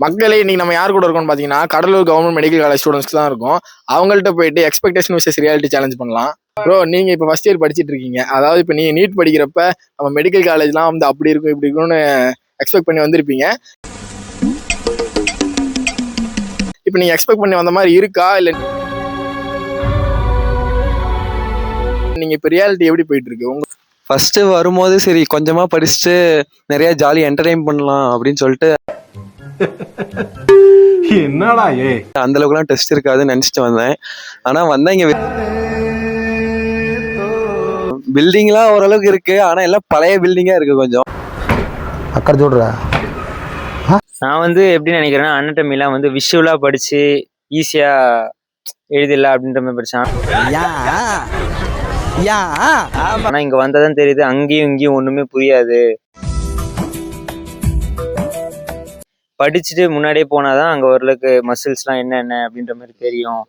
மக்களே இன்னைக்கு நம்ம யார் கூட இருக்கோம்னு பாத்தீங்கன்னா கடலூர் கவர்மெண்ட் மெடிக்கல் காலேஜ் ஸ்டூடெண்ட்ஸ்க்கு தான் இருக்கும். அவங்கள்ட்ட போயிட்டு எக்ஸ்பெக்டேஷன் விசஸ் ரியாலிட்டி சேலஞ்ச் பண்ணலாம். ப்ரோ, நீங்க இப்ப ஃபர்ஸ்ட் இயர் படிச்சிட்டு இருக்கீங்க. அதாவது இப்ப நீங்க நீட் படிக்கிறப்ப நம்ம மெடிக்கல் காலேஜ்லாம் வந்து அப்படி இருக்கும் இப்படி இருக்கும்னு எக்ஸ்பெக்ட் பண்ணி வந்திருப்பீங்க. இப்ப நீங்க எக்ஸ்பெக்ட் பண்ணி வந்த மாதிரி இருக்கா இல்ல நீங்க இப்ப ரியாலிட்டி எப்படி போயிட்டு இருக்கு உங்க? ஃபர்ஸ்ட் வரும்போது சரி கொஞ்சமா படிச்சுட்டு நிறைய ஜாலி என்டர்டைன் பண்ணலாம் அப்படின்னு சொல்லிட்டு என்னடா அந்த அளவுக்குலாம் டெஸ்ட் இருக்காதுன்னு நினைச்சிட்டு வந்தேன். ஆனா வந்தா இங்க பில்டிங்லாம் ஓரளவுக்கு இருக்கு, ஆனா எல்லாம் பழைய பில்டிங்கா இருக்கு கொஞ்சம். அக்கறை சொல்றா. நான் வந்து எப்படி நினைக்கிறேன்னா அனட்டமிலாம் வந்து விஷுவலா படிச்சு ஈஸியா எழுதிடலாம் அப்படின்ற மாதிரி படிச்சான். ஆனா இங்க வந்ததான் தெரியுது அங்கேயும் இங்கேயும் ஒண்ணுமே புரியாது. படிச்சுட்டு முன்னாடியே போனாதான் அங்க ஓரளவுக்கு மசில்ஸ்லாம் என்னென்ன அப்படின்ற மாதிரி தெரியும்.